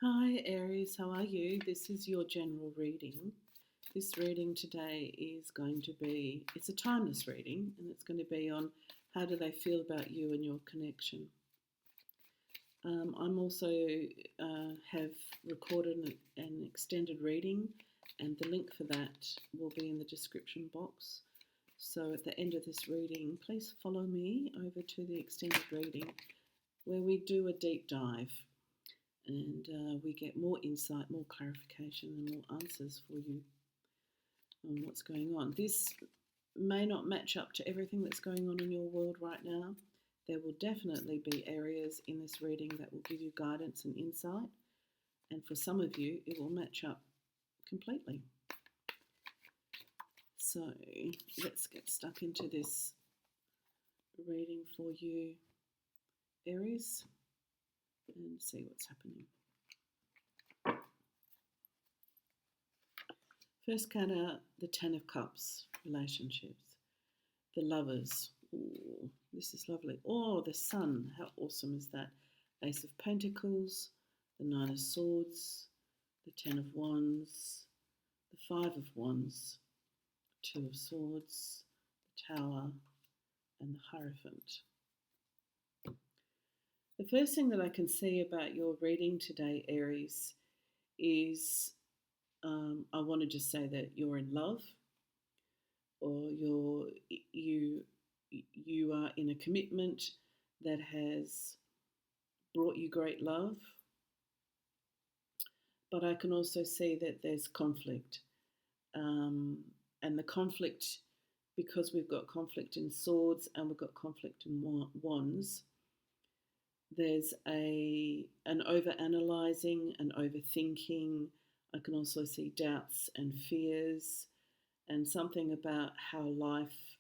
Hi Aries, how are you? This is your general reading. This reading today is going to be, it's a timeless reading, and it's going to be on how do they feel about you and your connection. I'm also have recorded an extended reading, and the link for that will be in the description box. So at the end of this reading, please follow me over to the extended reading where we do a deep dive and we get more insight, more clarification, and more answers for you on what's going on. This may not match up to everything that's going on in your world right now. There will definitely be areas in this reading that will give you guidance and insight, and for some of you, it will match up completely. So let's get stuck into this reading for you, Aries, and see what's happening. First card out, the Ten of Cups, relationships. The Lovers. Ooh, this is lovely. Oh, the Sun. How awesome is that? Ace of Pentacles, the Nine of Swords, the Ten of Wands, the Five of Wands, Two of Swords, the Tower, and the Hierophant. The first thing that I can see about your reading today, Aries, is I want to just say that you're in love, or you are in a commitment that has brought you great love. But I can also see that there's conflict, and the conflict, because we've got conflict in swords and we've got conflict in wands, there's an over analyzing and overthinking. I can also see doubts and fears, and something about how life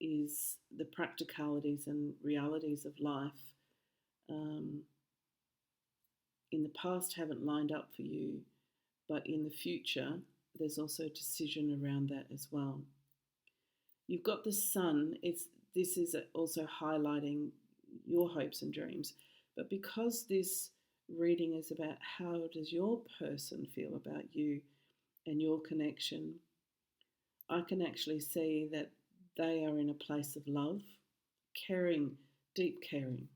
is, the practicalities and realities of life in the past haven't lined up for you, but in the future there's also a decision around that as well. You've got the Sun. This is also highlighting your hopes and dreams, but because this reading is about how does your person feel about you and your connection, I can actually see that they are in a place of love, caring, deep caring.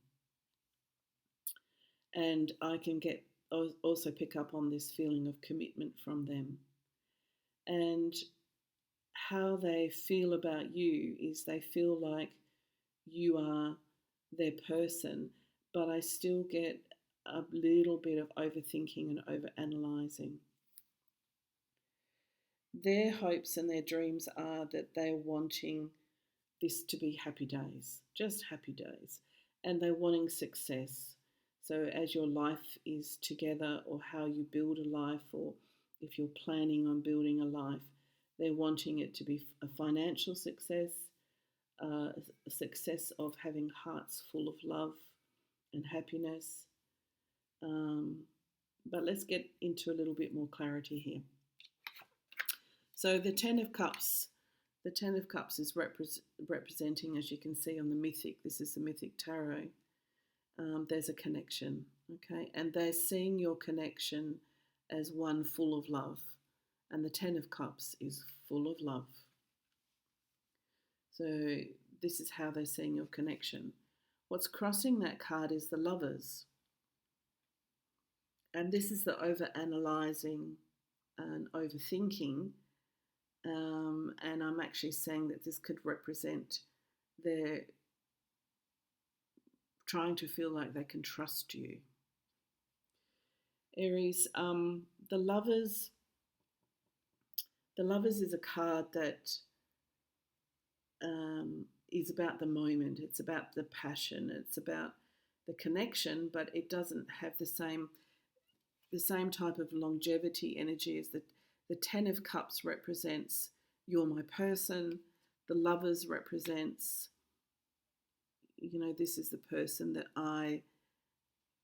And I can also pick up on this feeling of commitment from them. And how they feel about you is they feel like you are their person, but I still get a little bit of overthinking and overanalyzing. Their hopes and their dreams are that they're wanting this to be happy days, just happy days, and they're wanting success. So as your life is together, or how you build a life, or if you're planning on building a life, they're wanting it to be a financial success, a success of having hearts full of love and happiness. But let's get into a little bit more clarity here. So the Ten of Cups. The Ten of Cups is representing, as you can see on the Mythic, this is the Mythic Tarot, there's a connection, okay? And they're seeing your connection as one full of love. And the Ten of Cups is full of love. So this is how they're seeing your connection. What's crossing that card is the Lovers. And this is the over-analysing and overthinking. And I'm actually saying that this could represent their trying to feel like they can trust you. Aries, the Lovers is a card that is about the moment. It's about the passion. It's about the connection, but it doesn't have the same type of longevity energy as the Ten of Cups represents you're my person. The Lovers represents, this is the person that I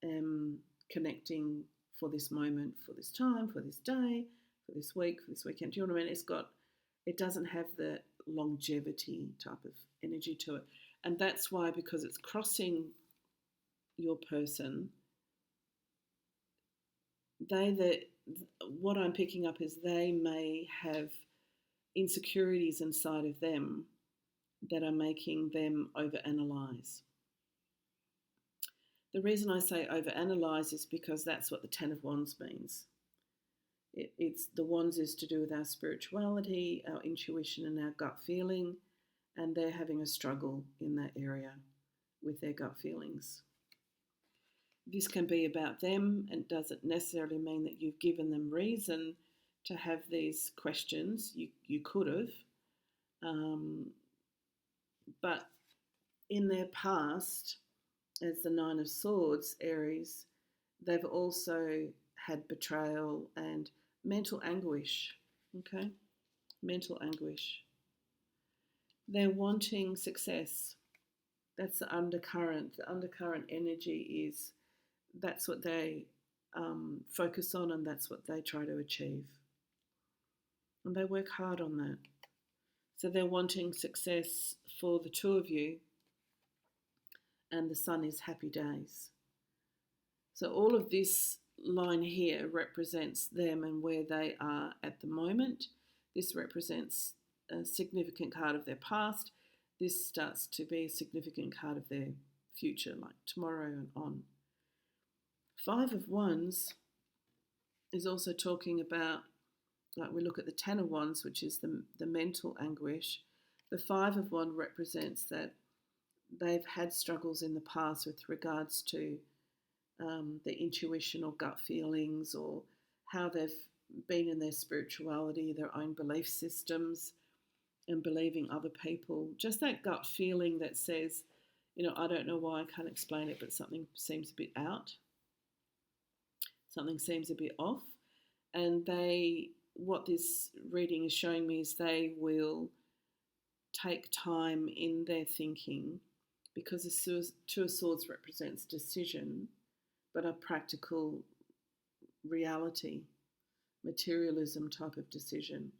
am connecting for this moment, for this time, for this day, for this week, for this weekend. Do you know what I mean? It doesn't have the longevity type of energy to it. And that's why, because it's crossing your person, what I'm picking up is they may have insecurities inside of them that are making them overanalyze. The reason I say overanalyze is because that's what the Ten of Wands means. It's the Wands is to do with our spirituality, our intuition, and our gut feeling, and they're having a struggle in that area with their gut feelings. This can be about them, and doesn't necessarily mean that you've given them reason to have these questions. You could have, but in their past, as the Nine of Swords, Aries, they've also had betrayal and mental anguish. Okay, mental anguish. They're wanting success. That's the undercurrent. The undercurrent energy is that's what they focus on, and that's what they try to achieve. And they work hard on that. So they're wanting success for the two of you, and the sun is happy days. So all of this line here represents them and where they are at the moment. This represents a significant card of their past. This starts to be a significant card of their future, like tomorrow and on. Five of Wands is also talking about, like we look at the Ten of Wands, which is the mental anguish. The Five of Wands represents that they've had struggles in the past with regards to the intuition or gut feelings, or how they've been in their spirituality, their own belief systems, and believing other people. Just that gut feeling that says, I don't know why, I can't explain it, but something seems a bit out. Something seems a bit off. And what this reading is showing me is they will take time in their thinking, because the Two of Swords represents decision, but a practical reality, materialism type of decision.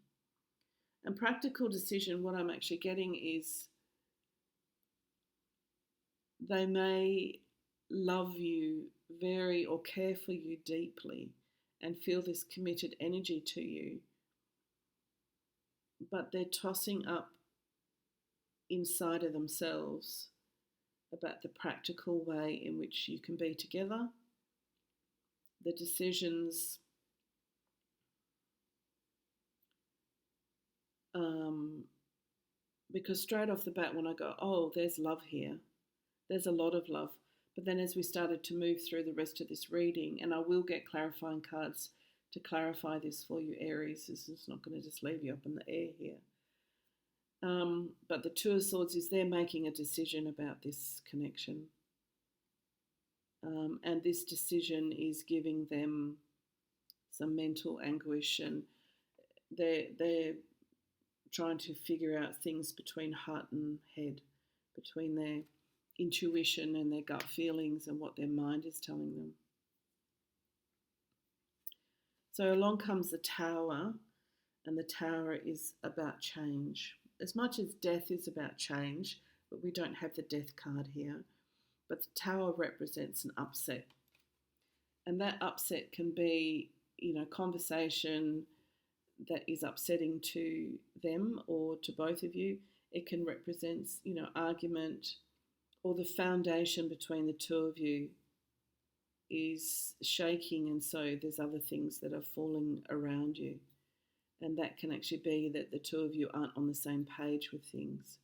And practical decision, what I'm actually getting is they may love you or care for you deeply and feel this committed energy to you, but they're tossing up inside of themselves about the practical way in which you can be together, the decisions, because straight off the bat when I go, oh, there's love here, there's a lot of love. But then as we started to move through the rest of this reading, and I will get clarifying cards to clarify this for you, Aries, this is not going to just leave you up in the air here. But the Two of Swords is they're making a decision about this connection. And this decision is giving them some mental anguish, and they're trying to figure out things between heart and head, between their intuition and their gut feelings and what their mind is telling them. So along comes the Tower, and the Tower is about change. As much as death is about change, but we don't have the death card here, but the Tower represents an upset. And that upset can be, conversation that is upsetting to them or to both of you. It can represent, argument, or the foundation between the two of you is shaking, and so there's other things that are falling around you. And that can actually be that the two of you aren't on the same page with things.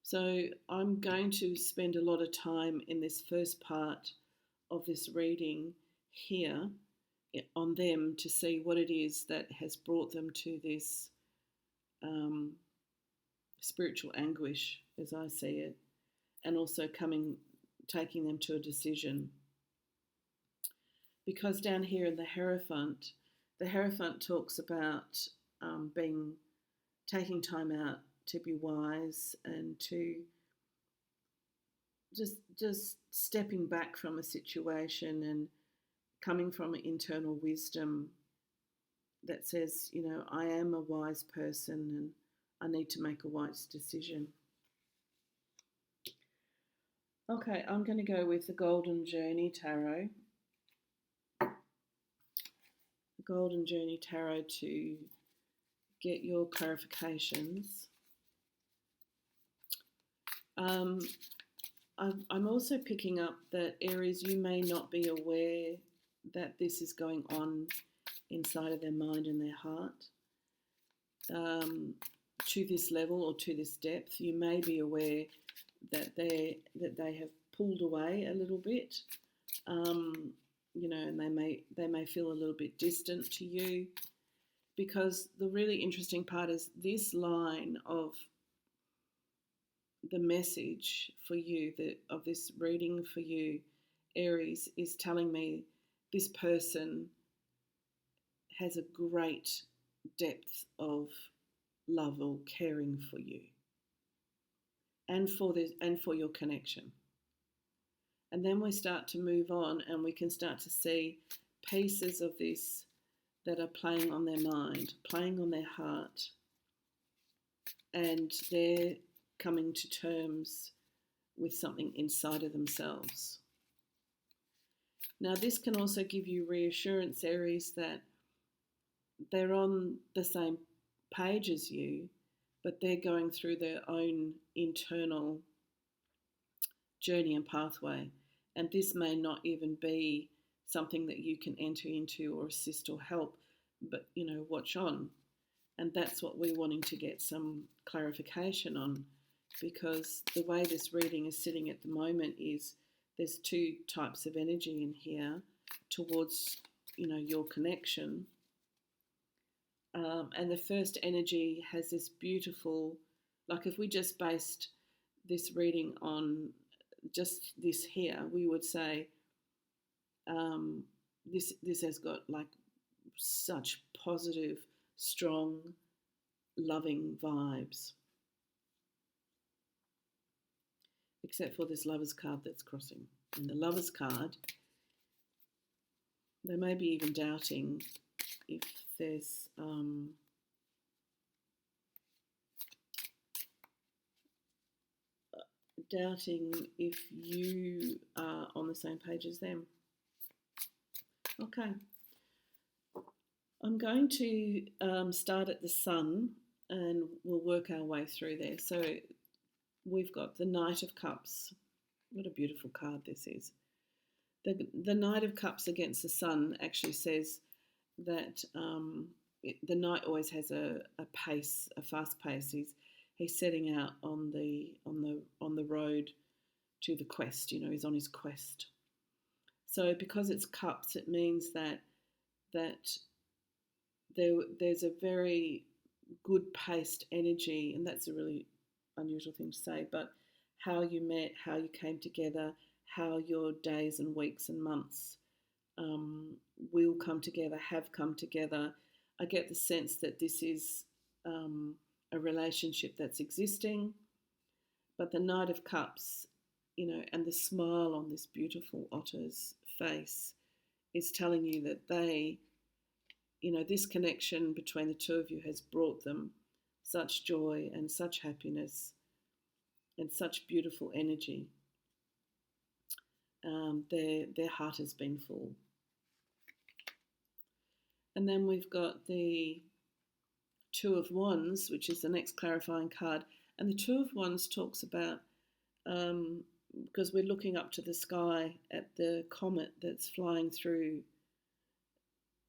So I'm going to spend a lot of time in this first part of this reading here on them to see what it is that has brought them to this spiritual anguish, as I see it, and also taking them to a decision. Because down here in the Hierophant talks about taking time out to be wise and to just stepping back from a situation and coming from an internal wisdom that says, I am a wise person and I need to make a wise decision. Okay, I'm going to go with the Golden Journey Tarot. The Golden Journey Tarot to get your clarifications. I'm also picking up that Aries, you may not be aware that this is going on inside of their mind and their heart to this level or to this depth. You may be aware that they have pulled away a little bit, you know, and they may feel a little bit distant to you, because the really interesting part is this line of the message for you, of this reading for you, Aries, is telling me this person has a great depth of love or caring for you and for your connection. And then we start to move on and we can start to see pieces of this that are playing on their mind, playing on their heart, and they're coming to terms with something inside of themselves. Now, this can also give you reassurance, Aries, that they're on the same page as you, but they're going through their own internal journey and pathway. And this may not even be something that you can enter into or assist or help, but, you know, watch on. And that's what we're wanting to get some clarification on, because the way this reading is sitting at the moment is there's two types of energy in here towards, you know, your connection. And the first energy has this beautiful, like if we just based this reading on just this here, we would say this has got like such positive, strong, loving vibes. Except for this Lover's card that's crossing. And the Lover's card, they may be even doubting if there's doubting if you are on the same page as them. Okay. I'm going to start at the Sun and we'll work our way through there. So we've got the Knight of Cups. What a beautiful card this is. The Knight of Cups against the Sun actually says that the Knight always has a pace, a fast pace. He's setting out on the road to the quest. You know, he's on his quest. So because it's cups, it means that there's a very good paced energy, and that's a really unusual thing to say, but how you met, how you came together, how your days and weeks and months will come together, have come together. I get the sense that this is a relationship that's existing, but the Knight of Cups, you know, and the smile on this beautiful otter's face is telling you that they, you know, this connection between the two of you has brought them such joy and such happiness and such beautiful energy. Their heart has been full. And then we've got the Two of Wands, which is the next clarifying card. And the Two of Wands talks about, because we're looking up to the sky at the comet that's flying through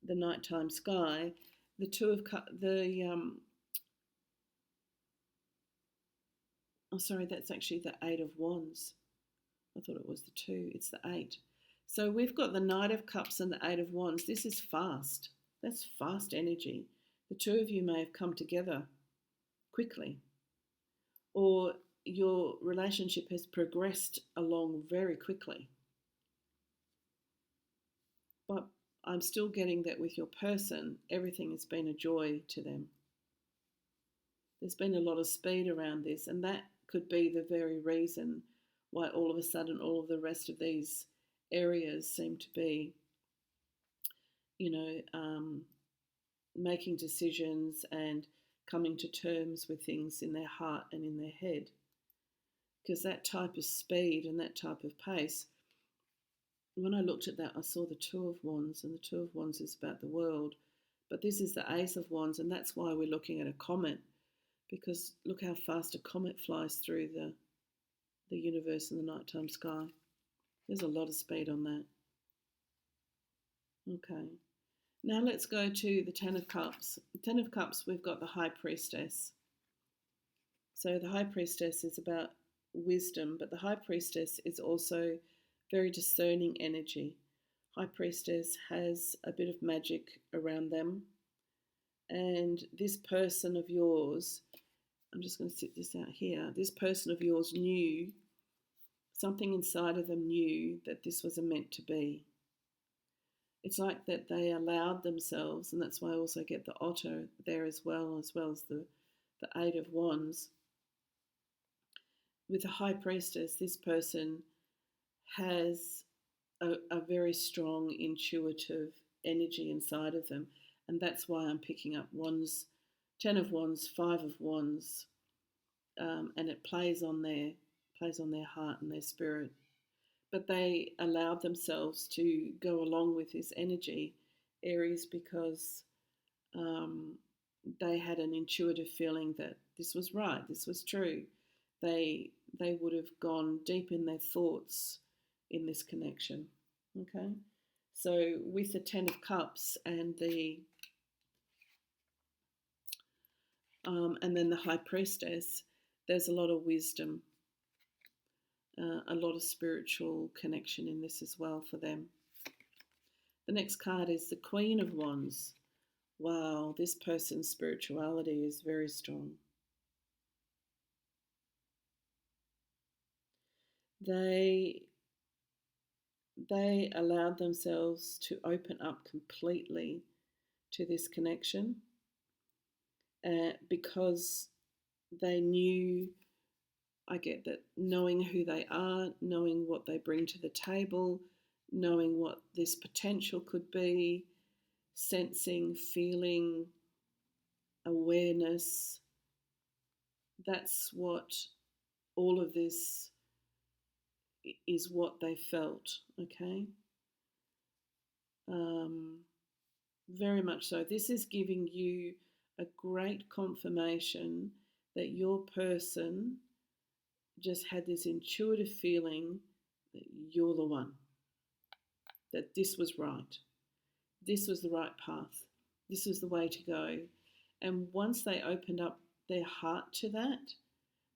the nighttime sky. The Two of oh, sorry, that's actually the Eight of Wands. I thought it was the two. It's the Eight. So we've got the Knight of Cups and the Eight of Wands. This is fast. That's fast energy. The two of you may have come together quickly, or your relationship has progressed along very quickly. But I'm still getting that with your person, everything has been a joy to them. There's been a lot of speed around this, and that could be the very reason why all of a sudden all of the rest of these areas seem to be, you know, making decisions and coming to terms with things in their heart and in their head. because that type of speed and that type of pace, when I looked at that, I saw the Two of Wands, and the Two of Wands is about the world. But this is the Ace of Wands, and that's why we're looking at a comet, because look how fast a comet flies through the universe in the nighttime sky. There's a lot of speed on that. Okay. Now let's go to the Ten of Cups. The Ten of Cups, we've got the High Priestess. So the High Priestess is about wisdom, but the High Priestess is also very discerning energy. High Priestess has a bit of magic around them. And this person of yours, I'm just going to sit this out here, this person of yours knew, something inside of them knew that this was a meant to be. It's like that they allowed themselves, and that's why I also get the otter there as well as the Eight of Wands. With the High Priestess, this person has a very strong intuitive energy inside of them, and that's why I'm picking up Wands, Ten of Wands, Five of Wands, and it plays on their heart and their spirit. But they allowed themselves to go along with this energy, Aries, because they had an intuitive feeling that this was right, this was true. They would have gone deep in their thoughts in this connection. Okay, so with the Ten of Cups and then the High Priestess, there's a lot of wisdom. A lot of spiritual connection in this as well for them. The next card is the Queen of Wands. Wow, this person's spirituality is very strong. They allowed themselves to open up completely to this connection because they knew, I get that, knowing who they are, knowing what they bring to the table, knowing what this potential could be, sensing, feeling, awareness. That's what all of this is, what they felt, okay? Very much so. This is giving you a great confirmation that your person just had this intuitive feeling that you're the one, that this was right, this was the right path, this was the way to go. And once they opened up their heart to that,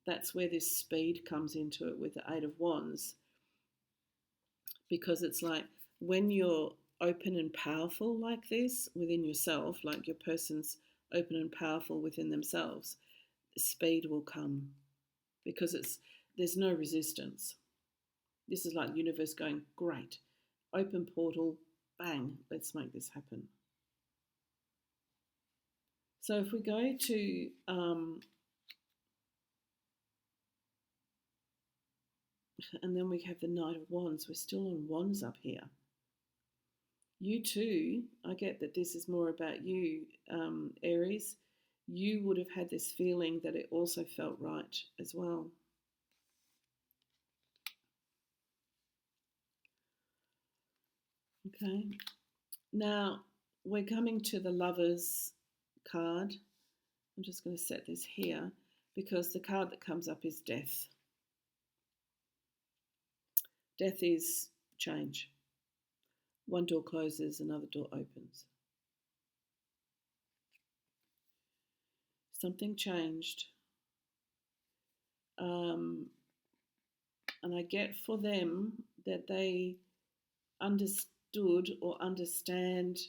that's where this speed comes into it with the Eight of Wands, because it's like when you're open and powerful like this within yourself, like your person's open and powerful within themselves, speed will come because there's no resistance. This is like the universe going, great, open portal, bang, let's make this happen. So if we go to and then we have the Knight of Wands. We're still on Wands up here. You too, I get that this is more about you, Aries. You would have had this feeling that it also felt right as well. Okay, now we're coming to the Lovers card. I'm just going to set this here because the card that comes up is Death. Death is change. One door closes, another door opens. Something changed. And I get for them that they understood or understand,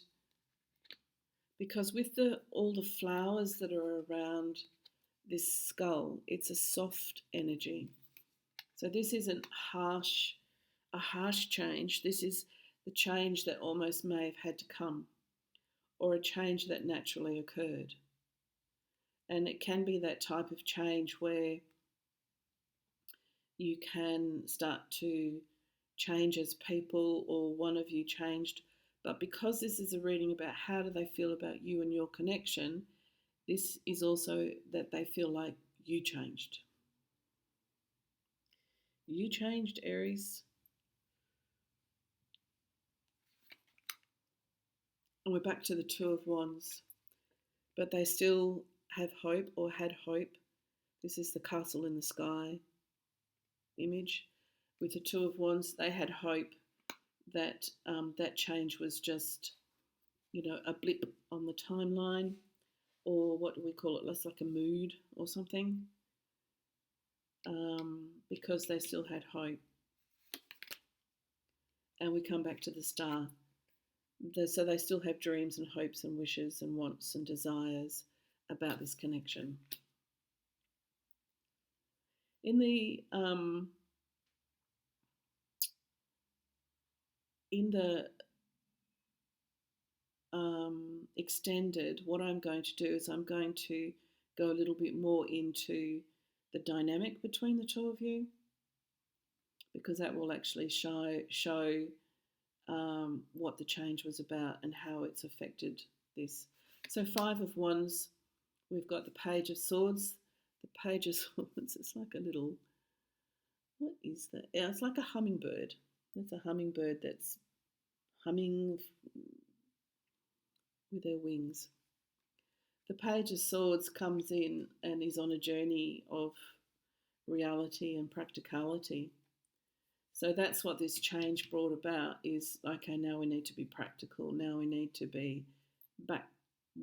because with all the flowers that are around this skull, it's a soft energy. So this isn't a harsh change. This is the change that almost may have had to come, or a change that naturally occurred. And it can be that type of change where you can start to change as people, or one of you changed. But because this is a reading about how do they feel about you and your connection, this is also that they feel like you changed. You changed, Aries. And we're back to the Two of Wands. But they still have hope or had hope. This is the castle in the sky image. With the Two of Wands, they had hope that that change was just, a blip on the timeline, or what do we call it? Less like a mood or something, because they still had hope. And we come back to the Star. So they still have dreams and hopes and wishes and wants and desires about this connection. In the extended, what I'm going to do is I'm going to go a little bit more into the dynamic between the two of you, because that will actually show what the change was about and how it's affected this. So 5 of Wands, we've got the Page of Swords. The Page of Swords, it's like a little, what is that? Yeah, it's like a hummingbird. That's a hummingbird that's humming with her wings. The Page of Swords comes in and is on a journey of reality and practicality. So that's what this change brought about is, okay, now we need to be practical. Now we need to be back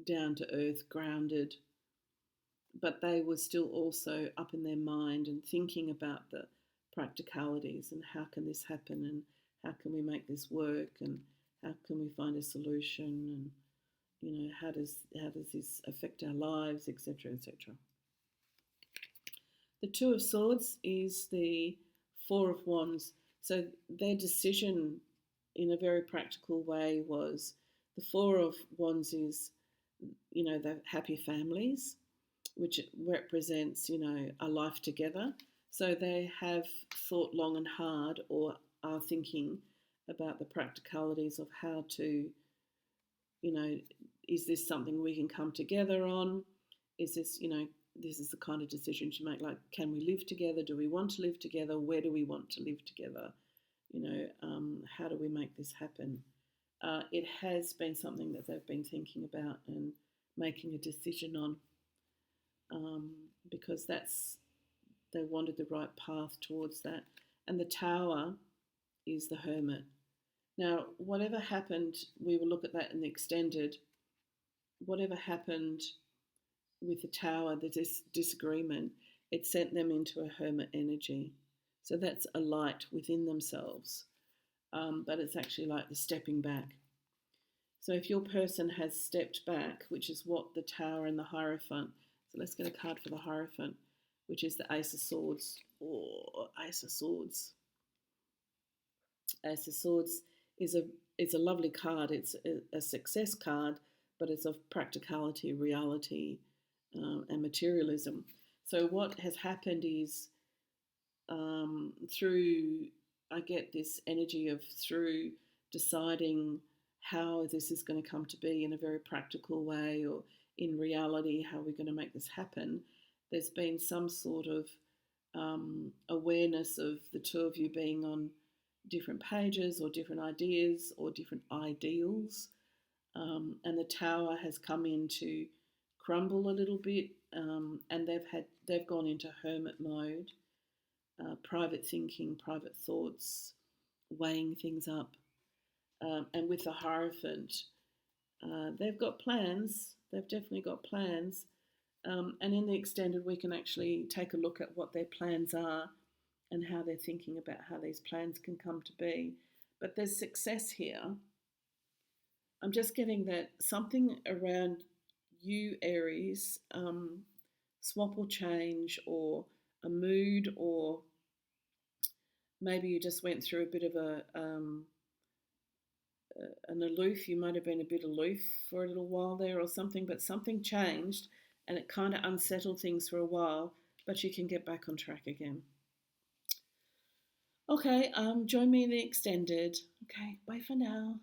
down to earth, grounded. But they were still also up in their mind and thinking about the practicalities and how can this happen and how can we make this work and how can we find a solution and how does this affect our lives, etc., etc. The Two of Swords is the 4 of Wands. So their decision in a very practical way was, the 4 of Wands is, the happy families, which represents, a life together. So they have thought long and hard, or are thinking about the practicalities of how to, is this something we can come together on? Is this, this is the kind of decision you make, like, can we live together? Do we want to live together? Where do we want to live together? How do we make this happen? It has been something that they've been thinking about and making a decision on, because they wanted the right path towards that. And the Tower is the Hermit. Now, whatever happened, we will look at that in the extended. Whatever happened with the Tower, this disagreement, it sent them into a hermit energy. So that's a light within themselves, but it's actually like the stepping back. So if your person has stepped back, which is what the Tower and the Hierophant, so let's get a card for the Hierophant, which is the Ace of Swords, or Ace of Swords. Ace of Swords is a lovely card. It's a success card, but it's of practicality, reality, and materialism. So what has happened is, I get this energy of through deciding how this is going to come to be in a very practical way, or in reality, how we're going to make this happen, there's been some sort of awareness of the two of you being on different pages or different ideas or different ideals, and the Tower has come in to crumble a little bit, and they've gone into hermit mode, private thinking, private thoughts, weighing things up, and with the Hierophant, they've got plans. They've definitely got plans, and in the extended, we can actually take a look at what their plans are and how they're thinking about how these plans can come to be. But there's success here. I'm just getting that something around you, Aries, swap or change, or a mood, or maybe you just went through a bit of an aloof. You might have been a bit aloof for a little while there or something, but something changed and it kind of unsettled things for a while, but you can get back on track again. Okay, join me in the extended. Okay, bye for now.